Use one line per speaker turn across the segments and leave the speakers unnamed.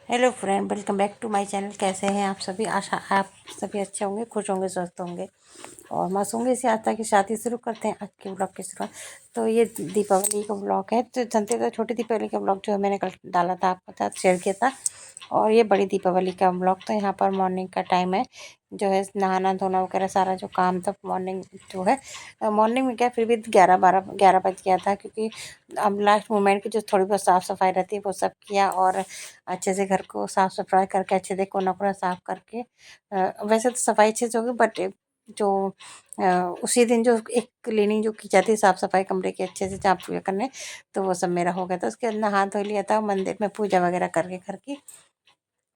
Hello friend, welcome back to my channel. कैसे हैं आप सभी? आशा आप सभी अच्छे होंगे, खुश होंगे, स्वस्थ होंगे और मस्त होंगे। इसी आस्था के साथ ही शुरू करते हैं आज के ब्लॉग की शुरुआत। तो ये दीपावली का ब्लॉग है। तो जनते तो छोटी दीपावली का ब्लॉग जो है मैंने कल डाला था, आपके साथ शेयर किया था। और ये बड़ी दीपावली का ब्लॉग, तो यहाँ पर मॉर्निंग का टाइम है, जो है नहाना धोना वगैरह सारा जो काम था मॉर्निंग जो है, मॉर्निंग में क्या फिर भी 11 बज गया था, क्योंकि अब लास्ट मोमेंट की जो थोड़ी बहुत साफ़ सफाई रहती है वो सब किया। और अच्छे से घर को साफ़ सफाई करके अच्छे से कोना कोना साफ़ करके, वैसे तो सफाई अच्छे से होगी, बट जो अ, उसी दिन जो एक क्लीनिंग जो की जाती है, साफ़ सफाई कमरे की अच्छे से जहाँ पूजा करने, तो वो सब मेरा हो गया था। उसके बाद नहा धो लिया था, मंदिर में पूजा वगैरह करके घर की,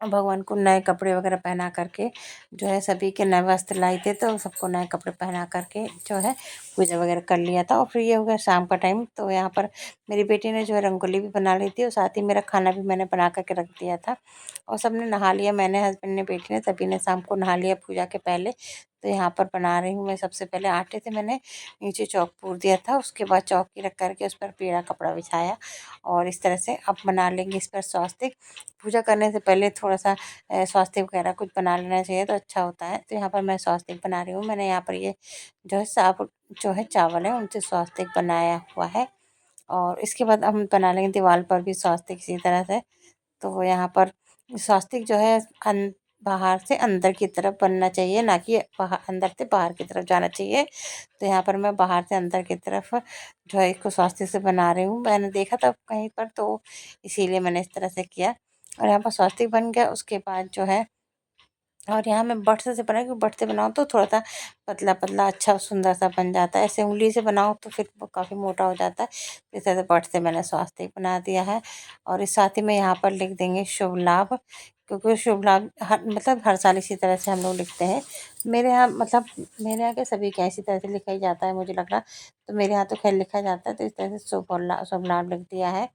भगवान को नए कपड़े वगैरह पहना करके, जो है सभी के नए वस्त्र लाए थे, तो सबको नए कपड़े पहना करके जो है पूजा वगैरह कर लिया था। और फिर ये हो गया शाम का टाइम। तो यहाँ पर मेरी बेटी ने जो है रंगोली भी बना ली थी, और साथ ही मेरा खाना भी मैंने बना करके रख दिया था। और सबने नहा लिया, मैंने, हस्बैंड ने, बेटी ने, सभी ने शाम को नहा लिया पूजा के पहले। तो यहाँ पर बना रही हूँ मैं। सबसे पहले आटे से मैंने नीचे चौक पूर दिया था, उसके बाद चौकी रख करके उस पर पीला कपड़ा बिछाया, और इस तरह से अब बना लेंगे इस पर स्वास्तिक। पूजा करने से पहले थोड़ा सा स्वास्तिक वगैरह कुछ बना लेना चाहिए, तो अच्छा होता है। तो यहाँ पर मैं स्वास्तिक बना रही हूँ। मैंने यहाँ पर ये जो है साबुत जो है चावल है उनसे स्वास्तिक बनाया हुआ है। और इसके बाद हम बना लेंगे दीवार पर भी स्वास्तिक इसी तरह से। तो यहाँ पर स्वास्तिक जो है बाहर से अंदर की तरफ बनना चाहिए, ना कि बाहर अंदर से बाहर की तरफ जाना चाहिए। तो यहाँ पर मैं बाहर से अंदर की तरफ जो है इसको स्वास्तिक से बना रही हूँ। मैंने देखा था कहीं पर, तो इसीलिए मैंने इस तरह से किया। और यहाँ पर स्वास्तिक बन गया। उसके बाद जो है, और यहाँ मैं बट से बनाई, क्योंकि बट से बनाओ तो थोड़ा सा पतला पतला अच्छा सुंदर सा बन जाता है। ऐसे उंगली से बनाओ तो फिर वो काफ़ी मोटा हो जाता है। तो इस तरह से बट से मैंने स्वास्तिक बना दिया है। और इस साथ ही में यहाँ पर लिख देंगे शुभ लाभ, क्योंकि शुभ लाभ हर साल इसी तरह से हम लोग लिखते हैं। मेरे यहाँ मेरे यहाँ के सभी क्या इसी तरह से लिखा ही जाता है, मुझे लग रहा। तो मेरे यहाँ तो खैर लिखा जाता है, तो इस तरह से शुभ लाभ लिख दिया है।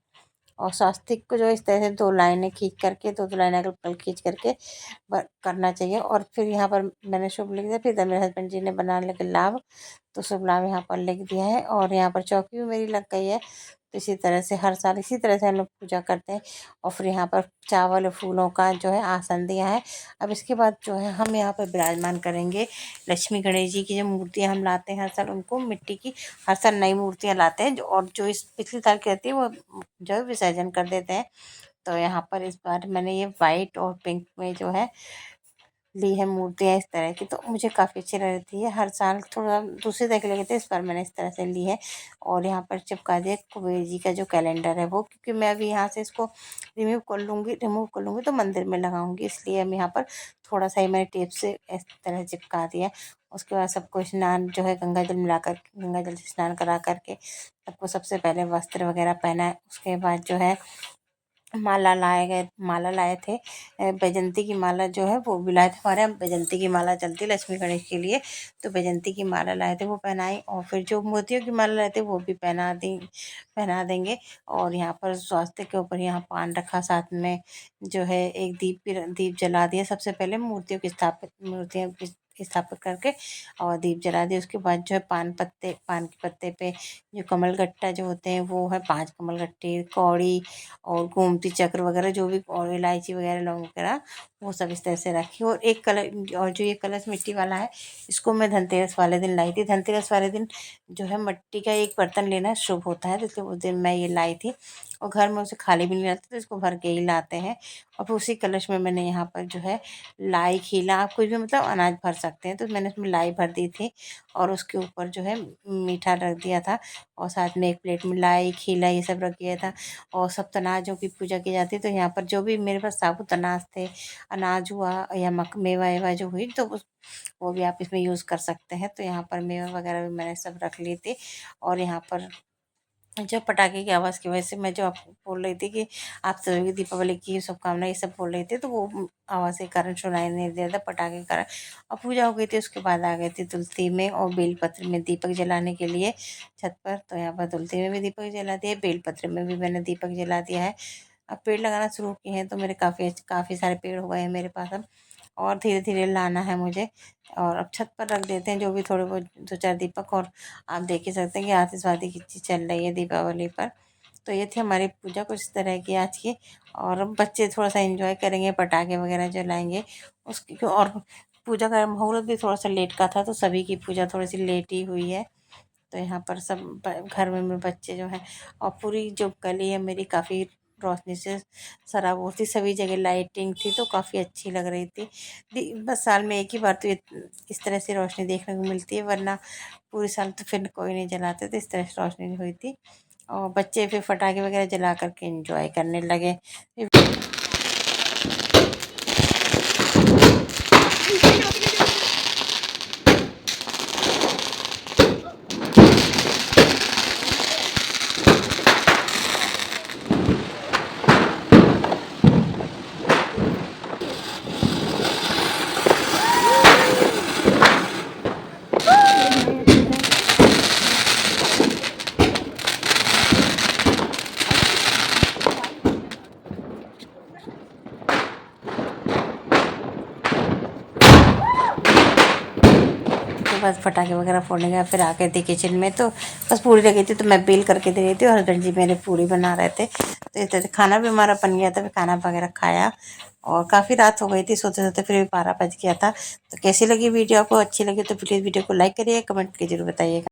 और स्वास्तिक को जो इस तरह से दो लाइनें खींच करके, दो लाइनें अगल बगल खींच करके करना चाहिए। और फिर यहाँ पर मैंने शुभ लिख दिया। फिर मेरे हस्बैंड जी ने बना लिखा लाभ, तो शुभ लाभ यहाँ पर लिख दिया है। और यहाँ पर चौकी भी मेरी लग गई है। तो इसी तरह से हर साल इसी तरह से हम लोग पूजा करते हैं। और फिर यहाँ पर चावल और फूलों का जो है आसन दिया है। अब इसके बाद जो है हम यहाँ पर विराजमान करेंगे लक्ष्मी गणेश जी की जो मूर्तियाँ हम लाते हैं हर साल, उनको मिट्टी की हर साल नई मूर्तियाँ लाते हैं, और जो इस पिछले साल की रहती है वो जो है विसर्जन कर देते हैं। तो यहाँ पर इस बार मैंने ये वाइट और पिंक में जो है ली है मूर्तियाँ इस तरह की। तो मुझे काफ़ी अच्छी लगती है। हर साल थोड़ा दूसरी तरह की लगे थे, इस बार मैंने इस तरह से ली है। और यहाँ पर चिपका दिया कुबेर जी का जो कैलेंडर है वो, क्योंकि मैं अभी यहाँ से इसको रिमूव कर लूँगी तो मंदिर में लगाऊंगी, इसलिए हम यहाँ पर थोड़ा सा ही मैंने टेप से इस तरह चिपका दिया। उसके बाद सबको स्नान जो है गंगा जल से स्नान करा करके सबको सबसे पहले वस्त्र वगैरह पहना है। उसके बाद जो है माला लाए थे। बैजंती की माला जो है वो भी लाए थे। हमारे यहाँ बैजंती की माला चलती है लक्ष्मी गणेश के लिए, तो बैजंती की माला लाए थे, वो पहनाई। और फिर जो मोतियों की माला लाए थे वो भी पहना देंगे। और यहाँ पर स्वास्थ्य के ऊपर यहाँ पान रखा, साथ में जो है एक दीप जला दिया। सबसे पहले मूर्तियाँ की स्थापित करके और दीप जला दिए। उसके बाद जो है पान के पत्ते पे जो कमल गट्टा जो होते हैं वो है 5 कमल गट्टे, कौड़ी और गोमती चक्र वगैरह जो भी, और इलायची वगैरह, लौंग वगैरह, वो सब इस तरह से रखी। और एक कलर, और जो ये कलश मिट्टी वाला है, इसको मैं धनतेरस वाले दिन लाई थी। धनतेरस वाले दिन जो है मिट्टी का एक बर्तन लेना शुभ होता है, तो इसलिए उस दिन मैं ये लाई थी। और घर में उसे खाली भी नहीं लाते, तो इसको भर के ही लाते हैं। और फिर उसी कलश में मैंने यहाँ पर जो है लाई, खीला, आप कुछ भी अनाज भर सकते हैं, तो मैंने उसमें लाई भर दी थी। और उसके ऊपर जो है मीठा रख दिया था, और साथ में एक प्लेट में लाई, खीला, ये सब रख दिया था। और सब अनाजों की पूजा की जाती है। तो यहाँ पर जो भी मेरे पास साबुत अनाज थे, अनाज हुआ या मेवा वेवा जो हुई, तो वो भी आप इसमें यूज़ कर सकते हैं। तो यहाँ पर मेवा वगैरह भी मैंने सब रख लिए थे। और यहाँ पर जब पटाखे की आवाज़ की वजह से, मैं जो आपको बोल रही थी कि आप सभी की दीपावली की शुभकामनाएं, ये सब बोल रही थी, तो वो आवाज़ के कारण सुनाई नहीं दे रहा था, पटाखे के कारण। और पूजा हो गई थी, उसके बाद आ गई थी तुलसी में और बेलपत्र में दीपक जलाने के लिए छत पर। तो यहाँ पर तुलसी में भी दीपक जला दिया, बेलपत्र में भी मैंने दीपक जला दिया है। अब पेड़ लगाना शुरू किए हैं, तो मेरे काफ़ी काफ़ी सारे पेड़ हो गए हैं मेरे पास अब, और धीरे धीरे लाना है मुझे। और अब छत पर रख देते हैं जो भी थोड़े बहुत 2-4 दीपक। और आप देख ही सकते हैं कि आतिशबाजी कितनी चल रही है दीपावली पर। तो ये थी हमारी पूजा कुछ इस तरह की आज की। और बच्चे थोड़ा सा एंजॉय करेंगे, पटाखे वगैरह जलाएंगे उसकी। और पूजा का मुहूर्त भी थोड़ा सा लेट का था, तो सभी की पूजा थोड़ी सी लेट ही हुई है। तो यहाँ पर सब घर में मेरे बच्चे जो हैं, और पूरी जो गली है मेरी काफ़ी रोशनी से सराबोर थी, सभी जगह लाइटिंग थी, तो काफ़ी अच्छी लग रही थी। बस साल में एक ही बार तो ये इस तरह से रोशनी देखने को मिलती है, वरना पूरे साल तो फिर कोई नहीं जलाते, तो इस तरह से रोशनी हुई थी। और बच्चे फिर पटाखे वगैरह जला करके एंजॉय करने लगे। तो बस पटाखे वगैरह फोड़ने गया, फिर आ गए थे किचन में, तो बस पूड़ी लगी थी, तो मैं बेल करके दे रही थी, और हस्बैंड जी मेरे पूड़ी बना रहे थे। तो इस तरह से खाना भी हमारा बन गया था, फिर खाना वगैरह खाया। और काफ़ी रात हो गई थी, सोते सोते फिर भी 12 बज गया था। तो कैसी लगी वीडियो आपको? अच्छी लगी तो प्लीज़ वीडियो को लाइक करिए, कमेंट करके जरूर बताइएगा।